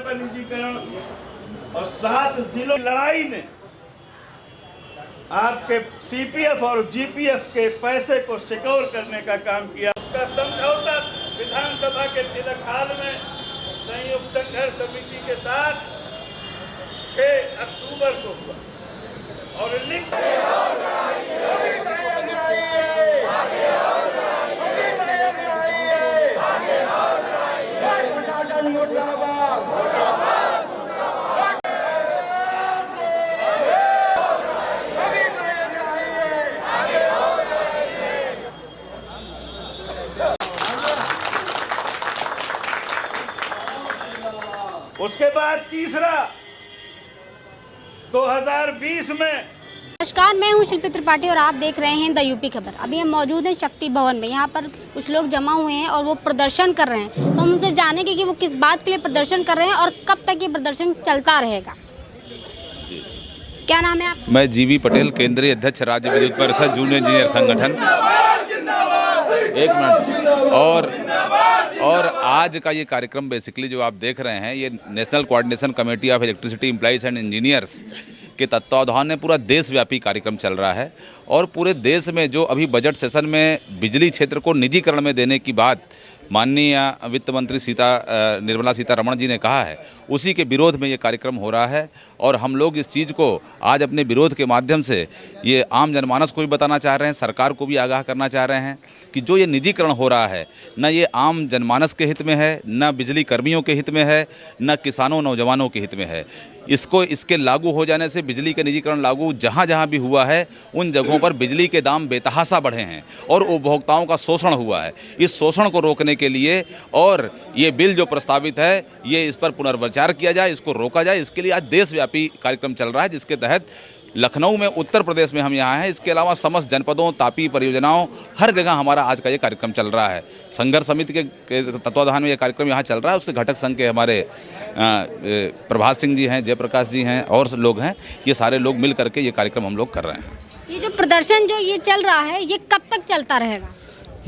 पर निजीकरण और 7 जिलों की लड़ाई ने आपके सीपीएफ और जीपीएफ के पैसे को सिक्योर करने का काम किया। उसका समझौता विधानसभा के तिलक हाल में संयुक्त संघर्ष समिति के साथ 6 अक्टूबर को हुआ और लिख उसके बाद तीसरा 2020 में। नमस्कार, मैं हूं शिल्पी त्रिपाठी और आप देख रहे हैं द यूपी खबर। अभी हम मौजूद हैं शक्ति भवन में। यहाँ पर कुछ लोग जमा हुए हैं और वो प्रदर्शन कर रहे हैं, तो हम उनसे जानेंगे कि वो किस बात के लिए प्रदर्शन कर रहे हैं और कब तक ये प्रदर्शन चलता रहेगा। क्या नाम है आप? मैं जीवी पटेल, केंद्रीय अध्यक्ष राज्य विद्युत परिषद जूनियर इंजीनियर संगठन। एक मिनट। और आज का ये कार्यक्रम बेसिकली जो आप देख रहे हैं, ये national coordination committee of electricity employees and engineers के तत्वावधान में पूरा देशव्यापी कार्यक्रम चल रहा है। और पूरे देश में जो अभी बजट सेशन में बिजली क्षेत्र को निजीकरण में देने की बात माननीय वित्त मंत्री निर्मला सीतारमण जी ने कहा है, उसी के विरोध में ये कार्यक्रम हो रहा है। और हम लोग इस चीज़ को आज अपने विरोध के माध्यम से ये आम जनमानस को भी बताना चाह रहे हैं, सरकार को भी आगाह करना चाह रहे हैं कि जो ये निजीकरण हो रहा है, न ये आम जनमानस के हित में है, न बिजली कर्मियों के हित में है, न किसानों नौजवानों के हित में है। इसके लागू हो जाने से बिजली के निजीकरण लागू जहाँ जहाँ भी हुआ है, उन जगहों पर बिजली के दाम बेतहाशा बढ़े हैं और उपभोक्ताओं का शोषण हुआ है। इस शोषण को रोकने के लिए और ये बिल जो प्रस्तावित है, ये इस पर पुनर्विचार किया जाए, इसको रोका जाए। इसके लिए आज देशव्यापी कार्यक्रम चल रहा है, जिसके तहत लखनऊ में, उत्तर प्रदेश में हम यहाँ हैं। इसके अलावा समस्त जनपदों, तापी परियोजनाओं, हर जगह हमारा आज का ये कार्यक्रम चल रहा है। संघर्ष समिति के तत्वाधान में ये कार्यक्रम यहाँ चल रहा है। उसके घटक संघ के हमारे प्रभात सिंह जी हैं, जयप्रकाश जी हैं और लोग हैं। ये सारे लोग मिल करके ये कार्यक्रम हम लोग कर रहे हैं। ये जो प्रदर्शन जो ये चल रहा है, ये कब तक चलता रहेगा?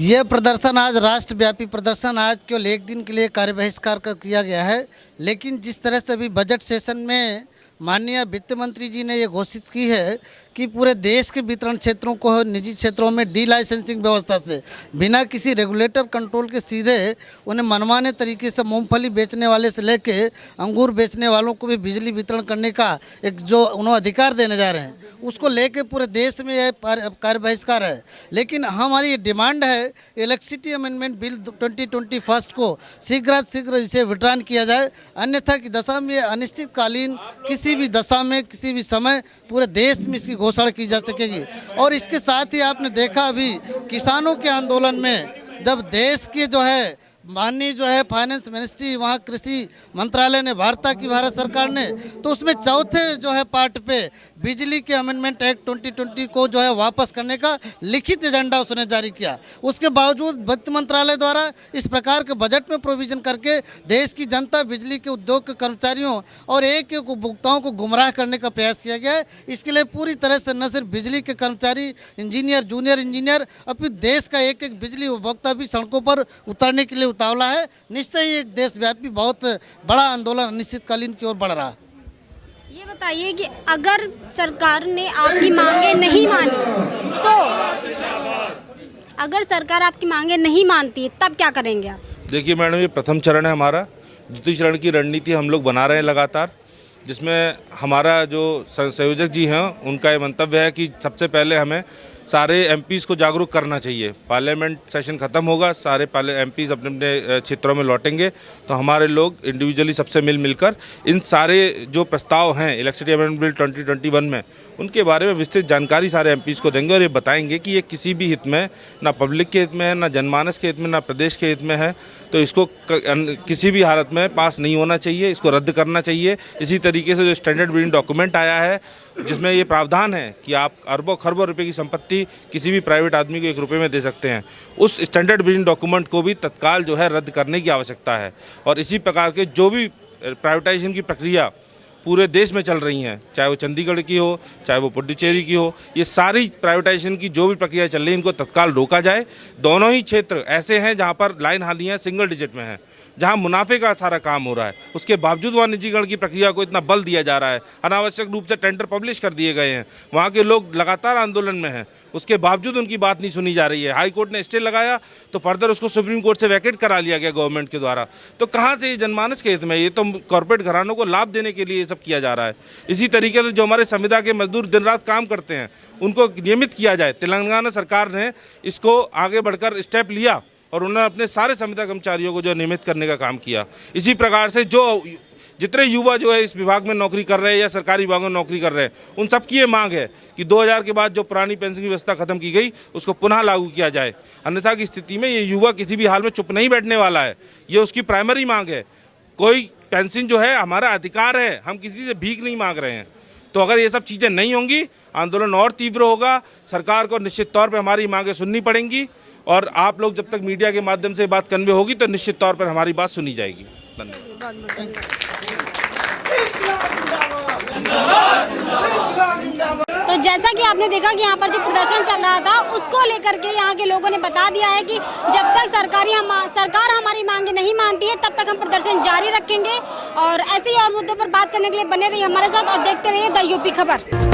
ये प्रदर्शन आज राष्ट्रव्यापी प्रदर्शन आज केवल 1 दिन के लिए कार्य बहिष्कार किया गया है। लेकिन जिस तरह से अभी बजट सेशन में माननीय वित्त मंत्री जी ने ये घोषित की है कि पूरे देश के वितरण क्षेत्रों को निजी क्षेत्रों में डी लाइसेंसिंग व्यवस्था से बिना किसी रेगुलेटर कंट्रोल के सीधे उन्हें मनमाने तरीके से मूंगफली बेचने वाले से लेके अंगूर बेचने वालों को भी बिजली वितरण करने का एक जो उन्हें अधिकार देने जा रहे हैं, उसको लेके पूरे देश में यह कार्य बहिष्कार है। लेकिन हमारी ये डिमांड है, इलेक्ट्रिसिटी अमेंडमेंट बिल 2021 को शीघ्र इसे विड्रॉन किया जाए। अन्यथा की दशा में अनिश्चितकालीन किसी भी दशा में किसी भी समय पूरे देश में इसकी घोषणा की जा सकेगी। और इसके साथ ही आपने देखा अभी किसानों के आंदोलन में जब देश के जो है माननीय जो है फाइनेंस मिनिस्ट्री, वहाँ कृषि मंत्रालय ने भारत सरकार ने, तो उसमें चौथे जो है पार्ट पे बिजली के अमेंडमेंट एक्ट 2020 को जो है वापस करने का लिखित एजेंडा उसने जारी किया। उसके बावजूद वित्त मंत्रालय द्वारा इस प्रकार के बजट में प्रोविजन करके देश की जनता, बिजली के उद्योग के कर्मचारियों और एक उपभोक्ताओं को गुमराह करने का प्रयास किया गया है। इसके लिए पूरी तरह से न सिर्फ बिजली के कर्मचारी, इंजीनियर, जूनियर इंजीनियर, अभी देश का एक बिजली उपभोक्ता भी सड़कों पर उतरने के लिए उतावला है। निश्चय ही एक देशव्यापी बहुत बड़ा आंदोलन अनिश्चितकालीन की ओर बढ़ रहा है। ये बताइए कि अगर सरकार ने आपकी मांगे नहीं मानी, तो अगर सरकार आपकी मांगे नहीं मानती तब क्या करेंगे आप? देखिए मैडम, ये प्रथम चरण है हमारा। द्वितीय चरण की रणनीति हम लोग बना रहे हैं लगातार, जिसमें हमारा जो संयोजक जी हैं उनका ये मंतव्य है कि सबसे पहले हमें सारे एमपीज़ को जागरूक करना चाहिए। पार्लियामेंट सेशन ख़त्म होगा, सारे एमपीज़ अपने अपने क्षेत्रों में लौटेंगे, तो हमारे लोग इंडिविजुअली सबसे मिलकर इन सारे जो प्रस्ताव हैं इलेक्ट्रिसिटी अमेंडमेंट बिल 2021 में, उनके बारे में विस्तृत जानकारी सारे एमपीज़ को देंगे और ये बताएंगे कि ये किसी भी हित में, ना पब्लिक के हित में है, ना जनमानस के हित में, ना प्रदेश के हित में है। तो इसको किसी भी हालत में पास नहीं होना चाहिए, इसको रद्द करना चाहिए। इसी तरीके से जो स्टैंडर्ड बिल्डिंग डॉक्यूमेंट आया है, जिसमें ये प्रावधान है कि आप अरबों खरबों रुपए की संपत्ति किसी भी प्राइवेट आदमी को 1 रुपये में दे सकते हैं, उस स्टैंडर्ड बिल्डिंग डॉक्यूमेंट को भी तत्काल जो है रद्द करने की आवश्यकता है। और इसी प्रकार के जो भी प्राइवेटाइजेशन की प्रक्रिया पूरे देश में चल रही हैं, चाहे वो चंडीगढ़ की हो, चाहे वो पुडुचेरी की हो, ये सारी प्राइवेटाइजेशन की जो भी प्रक्रिया चल रही है, इनको तत्काल रोका जाए। दोनों ही क्षेत्र ऐसे हैं जहाँ पर लाइन हानियाँ सिंगल डिजिट में हैं। जहां मुनाफे का सारा काम हो रहा है, उसके बावजूद वहाँ निजीकरण की प्रक्रिया को इतना बल दिया जा रहा है। अनावश्यक रूप से टेंडर पब्लिश कर दिए गए हैं, वहाँ के लोग लगातार आंदोलन में हैं, उसके बावजूद उनकी बात नहीं सुनी जा रही है। हाई कोर्ट ने स्टे लगाया तो फर्दर उसको सुप्रीम कोर्ट से वैकेट करा लिया गया गवर्नमेंट के द्वारा। तो कहाँ से ये जनमानस के हित में, ये तो कॉर्पोरेट घरानों को लाभ देने के लिए ये सब किया जा रहा है। इसी तरीके से जो हमारे संविदा के मजदूर दिन रात काम करते हैं उनको नियमित किया जाए। तेलंगाना सरकार ने इसको आगे बढ़कर स्टेप लिया और उन्होंने अपने सारे संविदा कर्मचारियों को जो नियमित करने का काम किया। इसी प्रकार से जो जितने युवा जो है इस विभाग में नौकरी कर रहे हैं या सरकारी विभागों में नौकरी कर रहे हैं, उन सबकी ये मांग है कि 2000 के बाद जो पुरानी पेंशन की व्यवस्था खत्म की गई उसको पुनः लागू किया जाए। अन्यथा की स्थिति में ये युवा किसी भी हाल में चुप नहीं बैठने वाला है, ये उसकी प्राइमरी मांग है। कोई पेंशन जो है हमारा अधिकार है, हम किसी से भीख नहीं मांग रहे हैं। तो अगर ये सब चीज़ें नहीं होंगी, आंदोलन और तीव्र होगा। सरकार को निश्चित तौर पर हमारी मांगें सुननी पड़ेंगी और आप लोग जब तक मीडिया के माध्यम से बात कन्वे होगी तो निश्चित तौर पर हमारी बात सुनी जाएगी। धन्यवाद। तो जैसा कि आपने देखा कि यहाँ पर जो प्रदर्शन चल रहा था उसको लेकर के यहाँ के लोगों ने बता दिया है कि जब तक सरकार हमारी मांगे नहीं मानती है तब तक हम प्रदर्शन जारी रखेंगे। और ऐसे ही और मुद्दों पर बात करने के लिए बने रहिए हमारे साथ और देखते रहिए द यूपी खबर।